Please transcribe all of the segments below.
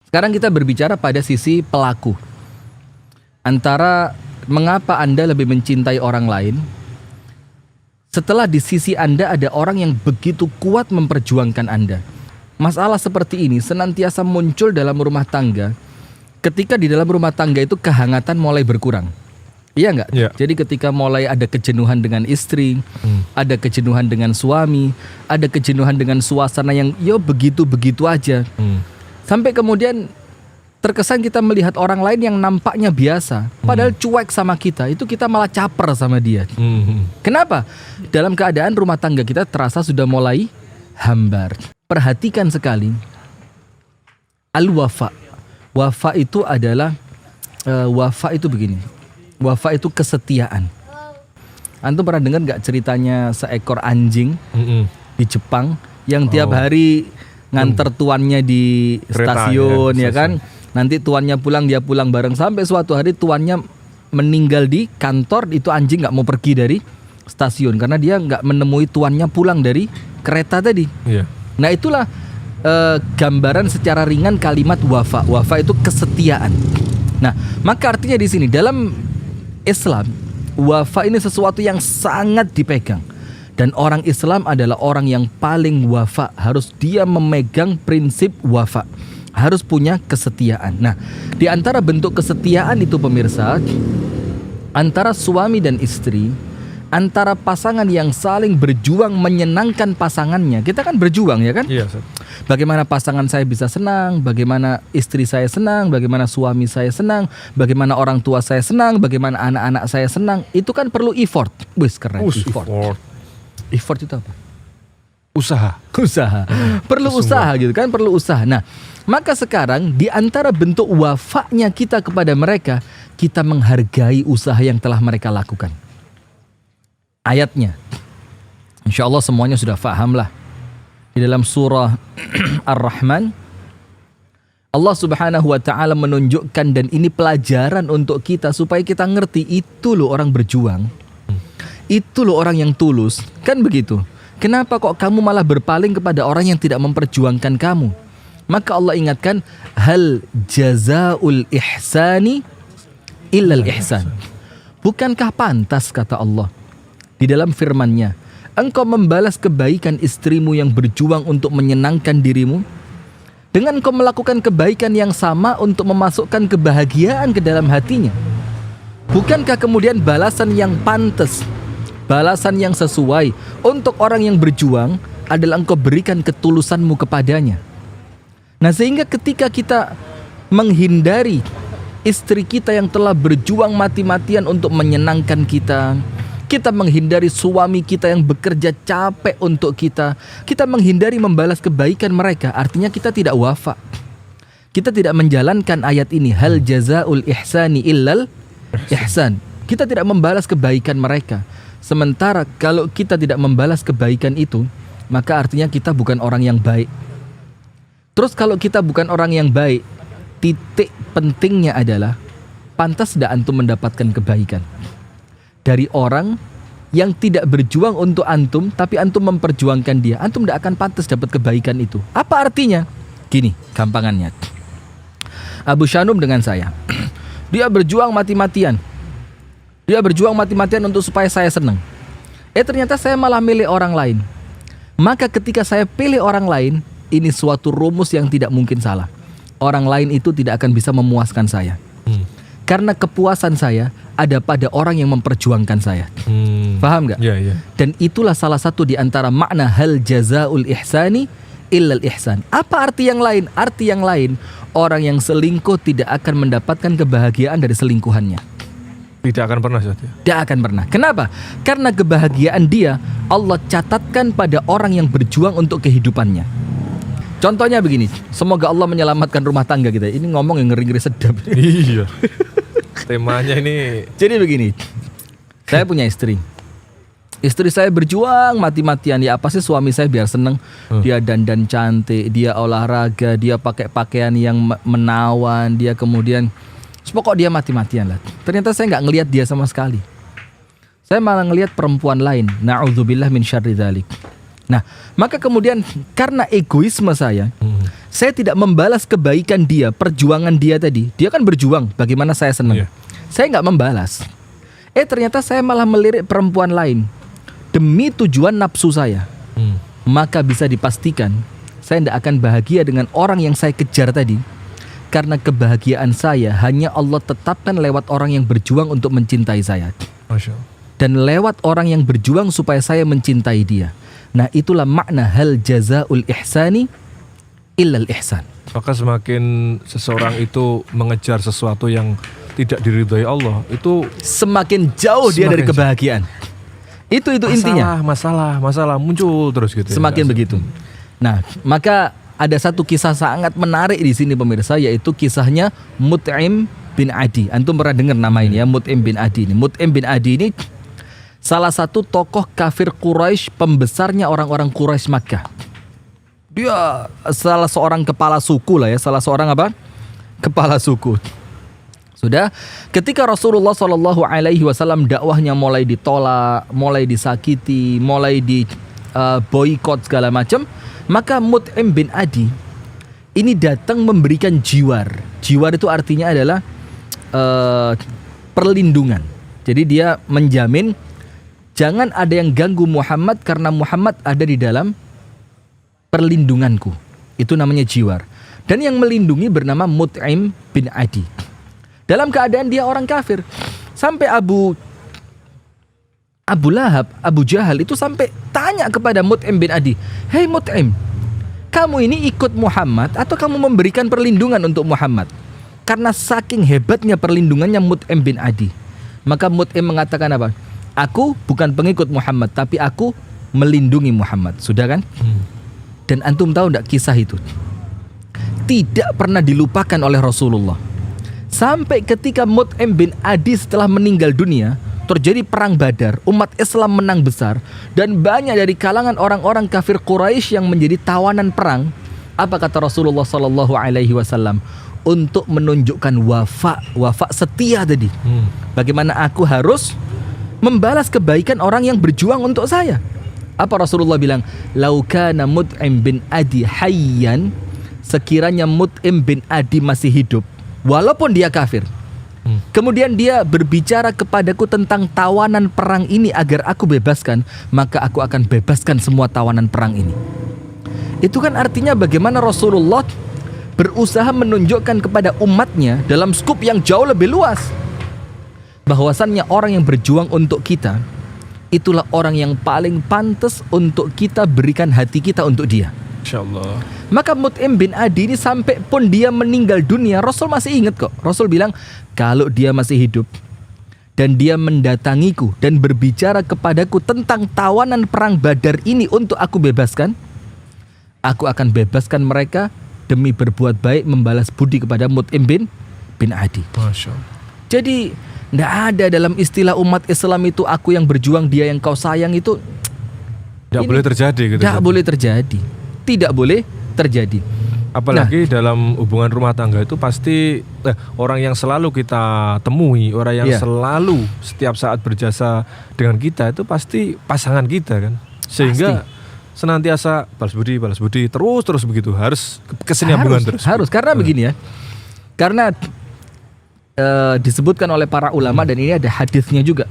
Sekarang kita berbicara pada sisi pelaku. Antara mengapa Anda lebih mencintai orang lain setelah di sisi Anda ada orang yang begitu kuat memperjuangkan Anda. Masalah seperti ini senantiasa muncul dalam rumah tangga ketika di dalam rumah tangga itu kehangatan mulai berkurang. Iya nggak? Yeah. Jadi ketika mulai ada kejenuhan dengan istri, ada kejenuhan dengan suami, ada kejenuhan dengan suasana yang begitu-begitu aja. Sampai kemudian terkesan kita melihat orang lain yang nampaknya biasa, padahal cuek sama kita, itu kita malah caper sama dia. Kenapa? Dalam keadaan rumah tangga kita terasa sudah mulai hambar. Perhatikan sekali, al-wafa. Wafa itu adalah, wafa itu begini. Wafa itu kesetiaan. Antum pernah dengar gak ceritanya seekor anjing di Jepang yang tiap hari nganter tuannya di stasiun, ya kan? Nanti tuannya pulang, dia pulang bareng. Sampai suatu hari tuannya meninggal di kantor, itu anjing gak mau pergi dari stasiun karena dia gak menemui tuannya pulang dari kereta tadi. Nah itulah gambaran secara ringan kalimat wafa. Wafa itu kesetiaan. Nah maka artinya di sini dalam Islam, wafa ini sesuatu yang sangat dipegang. Dan orang Islam adalah orang yang paling wafa. Harus dia memegang prinsip wafa. Harus punya kesetiaan. Nah, di antara bentuk kesetiaan itu pemirsa, antara suami dan istri, antara pasangan yang saling berjuang menyenangkan pasangannya. Kita kan berjuang, ya kan? Iya. Bagaimana pasangan saya bisa senang, bagaimana istri saya senang, bagaimana suami saya senang, bagaimana orang tua saya senang, bagaimana anak-anak saya senang. Itu kan perlu effort. Wih, keren. Effort itu apa? Usaha. Perlu usaha gitu kan, perlu usaha. Nah, maka sekarang di antara bentuk wafanya kita kepada mereka, kita menghargai usaha yang telah mereka lakukan. Ayatnya, insya Allah semuanya sudah paham lah. Di dalam surah Ar-Rahman, Allah subhanahu wa ta'ala menunjukkan, dan ini pelajaran untuk kita supaya kita ngerti, itu loh orang berjuang, itu loh orang yang tulus. Kan begitu. Kenapa kok kamu malah berpaling kepada orang yang tidak memperjuangkan kamu? Maka Allah ingatkan, hal jazaul ihsani illal ihsan. Bukankah pantas, kata Allah di dalam firman-Nya, engkau membalas kebaikan istrimu yang berjuang untuk menyenangkan dirimu dengan engkau melakukan kebaikan yang sama untuk memasukkan kebahagiaan ke dalam hatinya? Bukankah kemudian balasan yang pantas, balasan yang sesuai untuk orang yang berjuang adalah engkau berikan ketulusanmu kepadanya? Nah, sehingga ketika kita menghindari istri kita yang telah berjuang mati-matian untuk menyenangkan kita, kita menghindari suami kita yang bekerja capek untuk kita, kita menghindari membalas kebaikan mereka, artinya kita tidak wafa. Kita tidak menjalankan ayat ini, hal jazaul ihsani illal ihsan. Kita tidak membalas kebaikan mereka. Sementara kalau kita tidak membalas kebaikan itu, maka artinya kita bukan orang yang baik. Terus kalau kita bukan orang yang baik, titik pentingnya adalah, pantas tidak antum mendapatkan kebaikan dari orang yang tidak berjuang untuk antum, tapi antum memperjuangkan dia? Antum tidak akan pantas dapat kebaikan itu. Apa artinya? Gini, gampangannya. Abu Shanum dengan saya, dia berjuang mati-matian. Dia berjuang mati-matian untuk supaya saya senang. Ternyata saya malah milih orang lain. Maka ketika saya pilih orang lain, ini suatu rumus yang tidak mungkin salah. Orang lain itu tidak akan bisa memuaskan saya. Karena kepuasan saya ada pada orang yang memperjuangkan saya. Paham gak? Yeah. Dan itulah salah satu di antara makna hal jazaul ihsani illal ihsan. Apa arti yang lain? Arti yang lain, orang yang selingkuh tidak akan mendapatkan kebahagiaan dari selingkuhannya. Tidak akan pernah, Ustaz. Tidak akan pernah. Kenapa? Karena kebahagiaan dia Allah catatkan pada orang yang berjuang untuk kehidupannya. Contohnya begini, semoga Allah menyelamatkan rumah tangga kita. Ini ngomong yang ngeri-ngeri sedap. Iya. Temanya ini. Jadi begini, saya punya istri. Istri saya berjuang mati-matian. Ya apa sih, suami saya biar seneng. Dia dandan cantik, dia olahraga, dia pakai pakaian yang menawan, dia kemudian pokok dia mati-matian lah. Ternyata saya nggak ngelihat dia sama sekali. Saya malah ngelihat perempuan lain. Na'udzubillah min syarri dzalik. Nah, maka kemudian karena egoisme saya, saya tidak membalas kebaikan dia, perjuangan dia tadi. Dia kan berjuang, bagaimana saya senang. Iya. Saya nggak membalas. Ternyata saya malah melirik perempuan lain demi tujuan nafsu saya. Maka bisa dipastikan saya tidak akan bahagia dengan orang yang saya kejar tadi. Karena kebahagiaan saya hanya Allah tetapkan lewat orang yang berjuang untuk mencintai saya. Masya Allah. Dan lewat orang yang berjuang supaya saya mencintai dia. Nah, itulah makna hal jazaul ihsani illal ihsan. Maka semakin seseorang itu mengejar sesuatu yang tidak diridhoi Allah, itu Semakin jauh dia dari Semakin kebahagiaan. Itu intinya. Masalah muncul terus gitu. Semakin begitu. Nah, maka ada satu kisah sangat menarik di sini pemirsa, yaitu kisahnya Mut'im bin Adi. Antum pernah dengar nama ini ya, Mut'im bin Adi ini. Mut'im bin Adi ini salah satu tokoh kafir Quraisy, pembesarnya orang-orang Quraisy Makkah. Dia salah seorang kepala suku lah ya, salah seorang apa? Kepala suku. Sudah, ketika Rasulullah SAW dakwahnya mulai ditolak, mulai disakiti, mulai di boykot segala macam, maka Mut'im bin Adi ini datang memberikan jiwar. Jiwar itu artinya adalah perlindungan. Jadi dia menjamin jangan ada yang ganggu Muhammad karena Muhammad ada di dalam perlindunganku. Itu namanya jiwar. Dan yang melindungi bernama Mut'im bin Adi. Dalam keadaan dia orang kafir. Sampai Abu Lahab, Abu Jahal itu sampai tanya kepada Mut'im bin Adi, "Hei Mut'im, kamu ini ikut Muhammad atau kamu memberikan perlindungan untuk Muhammad?" Karena saking hebatnya perlindungannya Mut'im bin Adi. Maka Mut'im mengatakan apa? "Aku bukan pengikut Muhammad, tapi aku melindungi Muhammad." Sudah kan? Dan antum tahu enggak kisah itu? Tidak pernah dilupakan oleh Rasulullah. Sampai ketika Mut'im bin Adi setelah meninggal dunia, terjadi perang Badar, umat Islam menang besar, dan banyak dari kalangan orang-orang kafir Quraisy yang menjadi tawanan perang. Apa kata Rasulullah SAW? Untuk menunjukkan wafa setia tadi. Bagaimana aku harus membalas kebaikan orang yang berjuang untuk saya. Apa Rasulullah bilang? "Lau kana Mut'im bin Adi hayyan," sekiranya Mut'im bin Adi masih hidup, walaupun dia kafir, kemudian dia berbicara kepadaku tentang tawanan perang ini agar aku bebaskan, maka aku akan bebaskan semua tawanan perang ini. Itu kan artinya bagaimana Rasulullah berusaha menunjukkan kepada umatnya dalam skup yang jauh lebih luas, bahwasannya orang yang berjuang untuk kita, itulah orang yang paling pantas untuk kita berikan hati kita untuk dia. Insyaallah. Maka Mut'im bin Adi ini sampai pun dia meninggal dunia, Rasul masih ingat kok. Rasul bilang, kalau dia masih hidup dan dia mendatangiku dan berbicara kepadaku tentang tawanan perang Badar ini untuk aku bebaskan, aku akan bebaskan mereka demi berbuat baik membalas budi kepada Mut'im bin Adi. Masya Allah. Jadi tidak ada dalam istilah umat Islam itu aku yang berjuang, dia yang kau sayang, itu Tidak boleh terjadi gitu. tidak boleh terjadi. Tidak boleh terjadi. Apalagi dalam hubungan rumah tangga itu pasti orang yang selalu kita temui, orang yang selalu setiap saat berjasa dengan kita itu pasti pasangan kita kan. Sehingga senantiasa balas budi terus begitu, harus kesinambungan terus. Harus, karena begini ya. Karena disebutkan oleh para ulama dan ini ada hadisnya juga,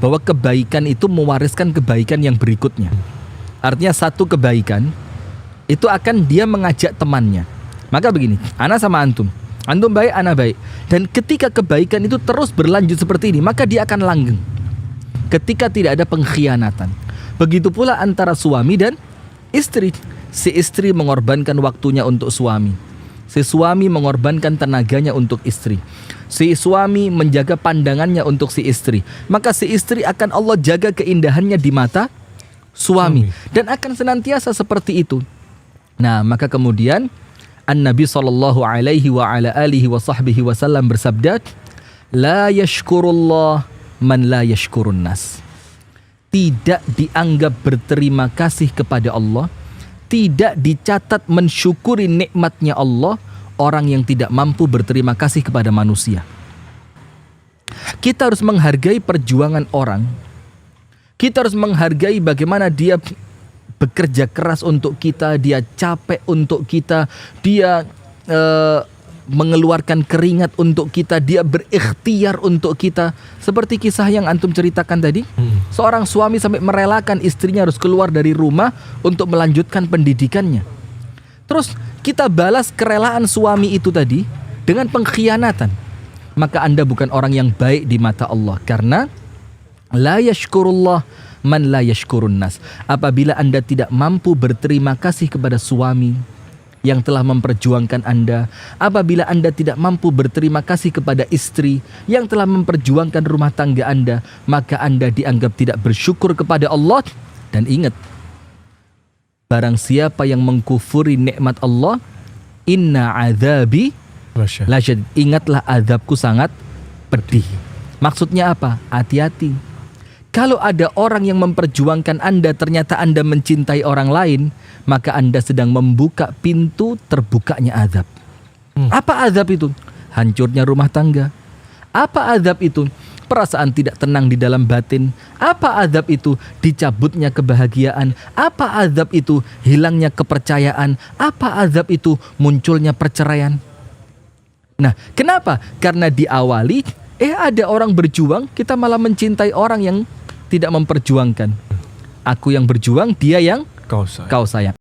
bahwa kebaikan itu mewariskan kebaikan yang berikutnya. Artinya satu kebaikan itu akan dia mengajak temannya. Maka begini, ana sama antum baik, ana baik, dan ketika kebaikan itu terus berlanjut seperti ini, maka dia akan langgeng ketika tidak ada pengkhianatan. Begitu pula antara suami dan istri. Si istri mengorbankan waktunya untuk suami, si suami mengorbankan tenaganya untuk istri, si suami menjaga pandangannya untuk si istri, maka si istri akan Allah jaga keindahannya di mata suami, dan akan senantiasa seperti itu. Nah, maka kemudian An-Nabi sallallahu alaihi wa ala alihi wa sahbihi wasallam bersabda, "La yashkurullah man la yashkurun nas." Tidak dianggap berterima kasih kepada Allah, tidak dicatat mensyukuri nikmatnya Allah orang yang tidak mampu berterima kasih kepada manusia. Kita harus menghargai perjuangan orang. Kita harus menghargai bagaimana dia bekerja keras untuk kita, dia capek untuk kita, dia mengeluarkan keringat untuk kita, dia berikhtiar untuk kita. Seperti kisah yang antum ceritakan tadi, seorang suami sampai merelakan istrinya harus keluar dari rumah untuk melanjutkan pendidikannya. Terus kita balas kerelaan suami itu tadi dengan pengkhianatan, maka Anda bukan orang yang baik di mata Allah. Karena la yashkurullah man la yashkurun nas. Apabila Anda tidak mampu berterima kasih kepada suami yang telah memperjuangkan Anda, apabila Anda tidak mampu berterima kasih kepada istri yang telah memperjuangkan rumah tangga Anda, maka Anda dianggap tidak bersyukur kepada Allah. Dan ingat, barang siapa yang mengkufuri nikmat Allah, inna azabi lasyadid. Ingatlah azabku sangat pedih. Maksudnya apa? Hati-hati. Kalau ada orang yang memperjuangkan Anda, ternyata Anda mencintai orang lain, maka Anda sedang membuka pintu terbukanya azab. Apa azab itu? Hancurnya rumah tangga. Apa azab itu? Perasaan tidak tenang di dalam batin. Apa azab itu? Dicabutnya kebahagiaan. Apa azab itu? Hilangnya kepercayaan. Apa azab itu? Munculnya perceraian. Nah, kenapa? Karena diawali ada orang berjuang, kita malah mencintai orang yang tidak memperjuangkan. Aku yang berjuang, dia yang kau sayang.